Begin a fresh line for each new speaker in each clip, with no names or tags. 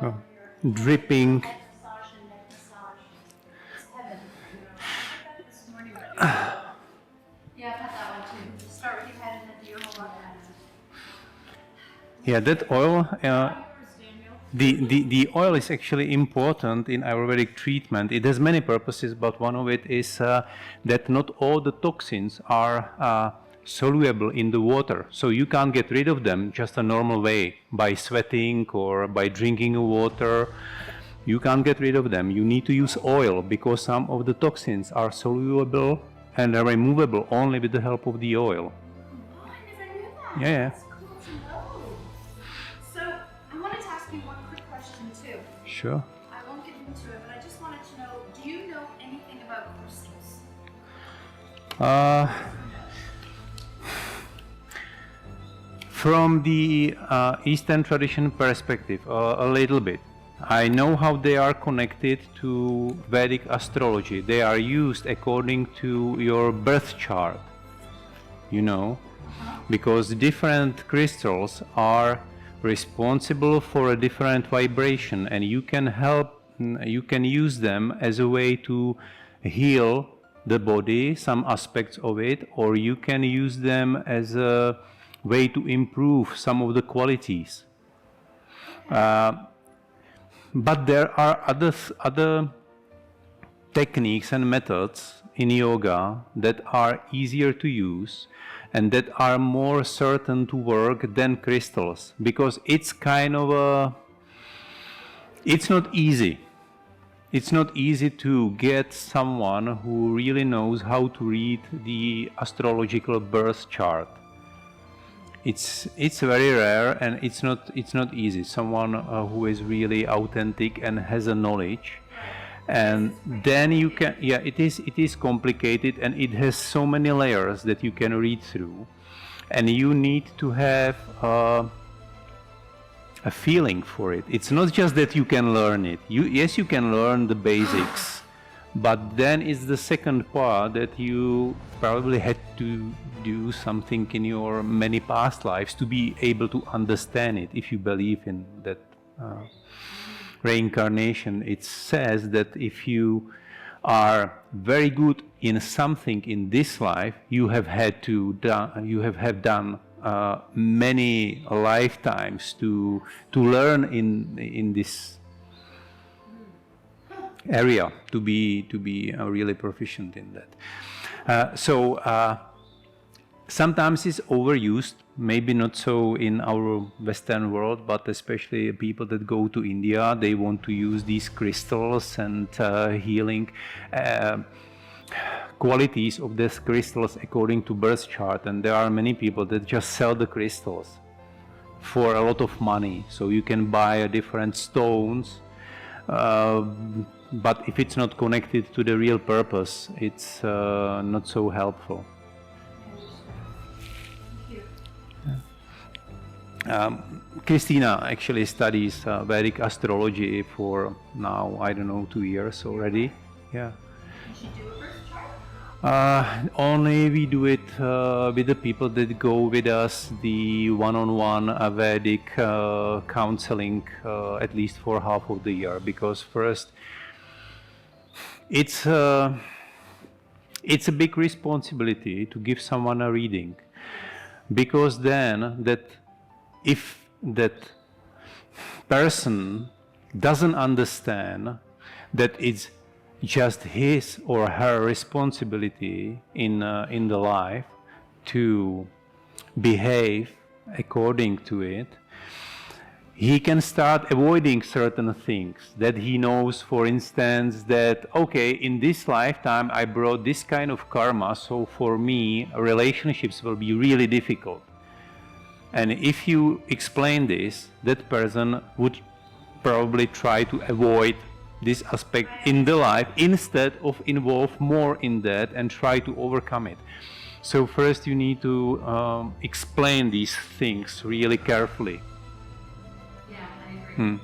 Oh, dripping.
Head massage and neck massage. It's heaven. This morning, yeah, I've had that one too. Start with your head and then do your whole body.
Yeah, that oil. The oil is actually important in Ayurvedic treatment. It has many purposes, but one of it is that not all the toxins are soluble in the water. So you can't get rid of them just a normal way, by sweating or by drinking water. You can't get rid of them. You need to use oil because some of the toxins are soluble and are removable only with the help of the oil.
Oh, I never knew that.
Yeah.
That's cool to know. So, I wanted to ask you one quick question too.
Sure.
I won't get into it, but I just wanted to know, do you know anything about crystals?
From the Eastern tradition perspective, a little bit. I know how they are connected to Vedic astrology. They are used according to your birth chart, you know, because different crystals are responsible for a different vibration, and you can use them as a way to heal the body, some aspects of it, or you can use them as a way to improve some of the qualities. But there are other techniques and methods in yoga that are easier to use and that are more certain to work than crystals, because it's kind of it's not easy. It's not easy to get someone who really knows how to read the astrological birth chart. It's very rare, and it's not easy. Someone who is really authentic and has a knowledge, and then you can, yeah, it is complicated, and it has so many layers that you can read through, and you need to have a feeling for it. It's not just that you can learn it. Yes, you can learn the basics, but then it's the second part that you probably had to do something in your many past lives to be able to understand it. If you believe in that reincarnation, it says that if you are very good in something in this life, you have done many lifetimes to learn in this area, to be really proficient in that. Sometimes it's overused, maybe not so in our Western world, but especially people that go to India, they want to use these crystals and healing qualities of these crystals according to birth chart, and there are many people that just sell the crystals for a lot of money. So you can buy different stones, but if it's not connected to the real purpose, it's not so helpful. Christina actually studies Vedic astrology for now, I don't know, 2 years already. Yeah.
Did she do a birth chart?
Only we do it with the people that go with us, the one-on-one Vedic counseling, at least for half of the year, because first it's a big responsibility to give someone a reading, because then if that person doesn't understand that it's just his or her responsibility in the life to behave according to it, he can start avoiding certain things that he knows. For instance, that okay, in this lifetime I brought this kind of karma, so for me relationships will be really difficult. And if you explain this, that person would probably try to avoid this aspect in the life instead of involve more in that and try to overcome it. So first you need to explain these things really carefully.
Yeah, I agree.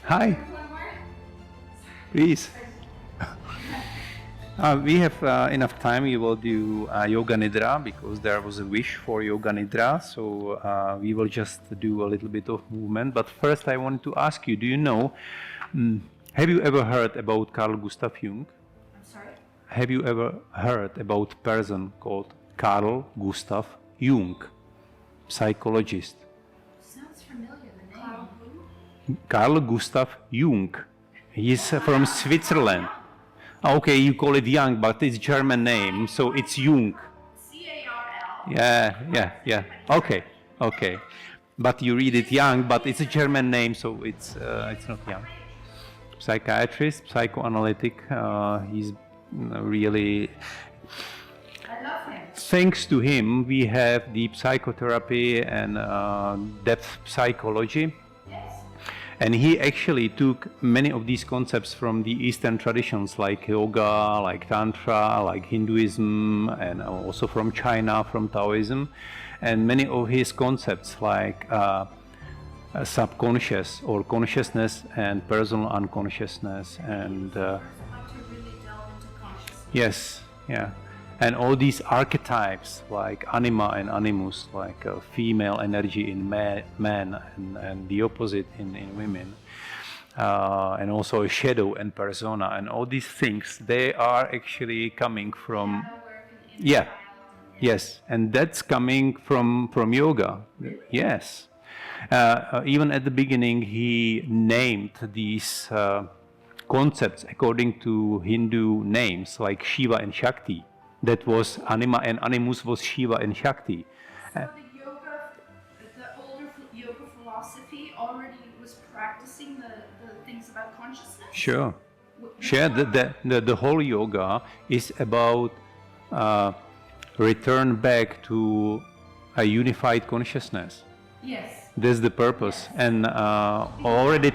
Hi. Please. We have enough time. We will do Yoga Nidra because there was a wish for Yoga Nidra. So we will just do a little bit of movement. But first, I wanted to ask you: do you know? Have you ever heard about Carl Gustav Jung?
I'm sorry?
Have you ever heard about a person called Carl Gustav Jung, psychologist?
Sounds familiar, the name.
Carl Gustav Jung. He's from Switzerland. Okay, you call it Young, but it's German name, so it's Jung.
C-A-R-L.
Yeah. Okay. But you read it Young, but it's a German name, so it's not Young. Psychiatrist, psychoanalytic. He's really.
I love him.
Thanks to him, we have deep psychotherapy and depth psychology.
Yes.
And he actually took many of these concepts from the Eastern traditions like yoga, like Tantra, like Hinduism, and also from China, from Taoism. And many of his concepts like subconscious or consciousness and personal unconsciousness and
I want to really delve into consciousness.
yes, yeah. And all these archetypes like anima and animus, like female energy in man and the opposite in women, and also a shadow and persona, and all these things, they are actually coming from,
Shadow work and
yeah,
inner child and-
yes, and that's coming from yoga, yes. Even at the beginning, he named these concepts according to Hindu names like Shiva and Shakti. That was anima and animus was Shiva and Shakti.
So the older yoga philosophy already was practicing the things about consciousness?
Sure. The whole yoga is about return back to a unified consciousness.
Yes.
That's the purpose. And already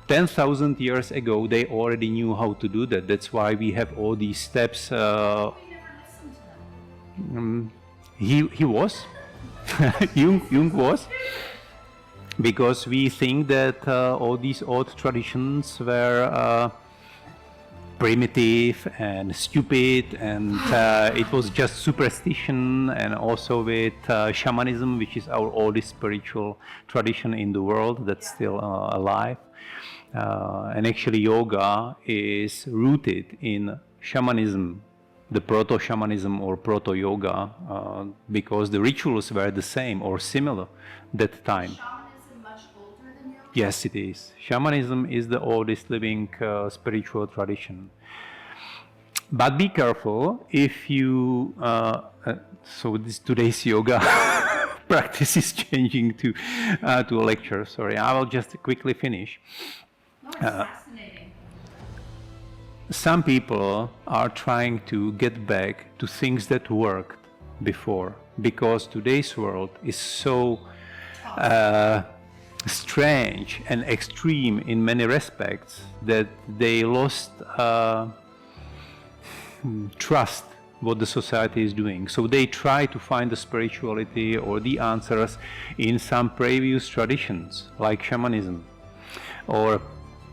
10,000 years ago, they already knew how to do that. That's why we have all these steps.
We never listened to them.
He was. Jung was. Because we think that all these old traditions were primitive and stupid, and it was just superstition, and also with shamanism, which is our oldest spiritual tradition in the world that's still alive. And actually yoga is rooted in shamanism, the proto-shamanism or proto-yoga, because the rituals were the same or similar that time.
Shamanism much older than yoga?
Yes, it is. Shamanism is the oldest living spiritual tradition. But be careful if you. So today's yoga practice is changing to a lecture. Sorry, I will just quickly finish.
No, it's fascinating.
Some people are trying to get back to things that worked before, because today's world is so strange and extreme in many respects that they lost trust what the society is doing. So they try to find the spirituality or the answers in some previous traditions like shamanism or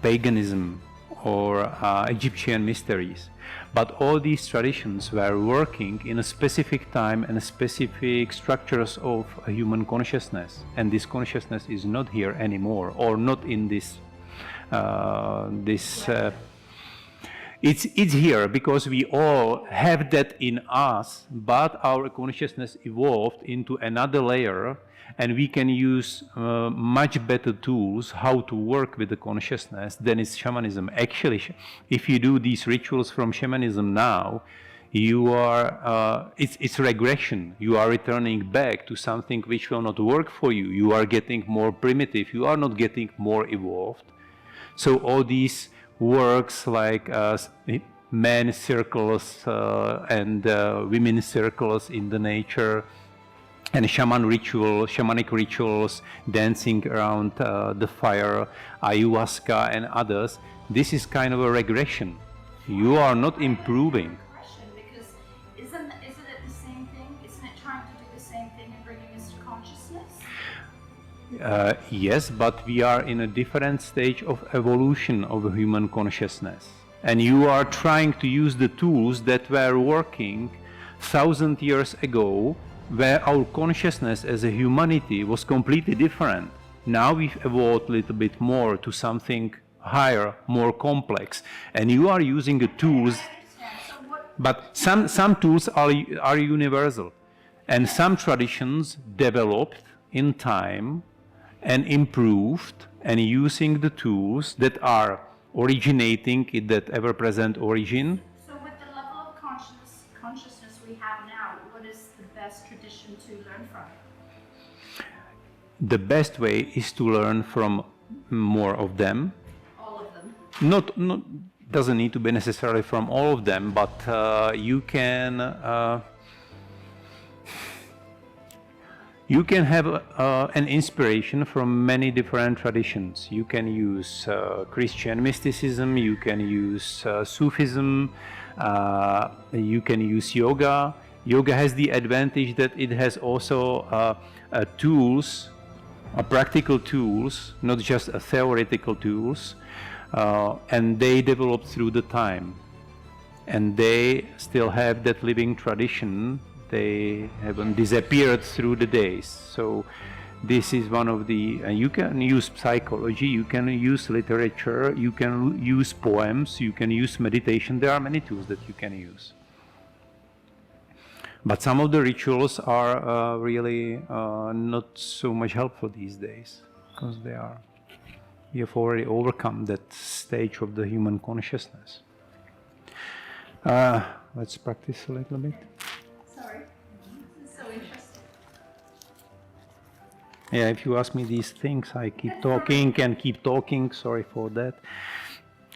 paganism or Egyptian mysteries. But all these traditions were working in a specific time and specific structures of a human consciousness, and this consciousness is not here anymore, or not in this. It's here because we all have that in us, but our consciousness evolved into another layer, and we can use much better tools how to work with the consciousness than is shamanism. Actually, if you do these rituals from shamanism now, you are it's regression. You are returning back to something which will not work for you. You are getting more primitive. You are not getting more evolved. So all these works like men circles and women circles in the nature, and shamanic rituals, dancing around the fire, ayahuasca and others, this is kind of a regression. You are not improving.
Because isn't it the same thing? Isn't it trying to do the same thing and bringing us to consciousness?
Yes, but we are in a different stage of evolution of human consciousness. and you are trying to use the tools that were working 1,000 years ago, where our consciousness as a humanity was completely different. Now we've evolved a little bit more to something higher, more complex, and you are using the tools, but some tools are universal, and some traditions developed in time and improved and using the tools that are originating in that ever-present origin.
So with the level of consciousness we have now, what is the best tradition to learn from?
The best way is to learn from more of them.
All of them.
Not doesn't need to be necessarily from all of them, but you can have an inspiration from many different traditions. You can use Christian mysticism, you can use Sufism, you can use yoga. Yoga has the advantage that it has also tools, practical tools, not just theoretical tools, and they developed through the time. And they still have that living tradition. They haven't disappeared through the days. So this is one of the, you can use psychology, you can use literature, you can use poems, you can use meditation. There are many tools that you can use. But some of the rituals are really not so much helpful these days, because we have already overcome that stage of the human consciousness. Let's practice a little bit.
Sorry, this is so interesting.
Yeah, if you ask me these things, I keep talking and keep talking. Sorry for that.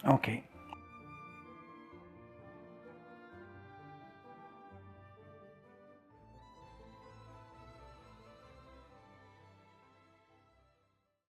Okay.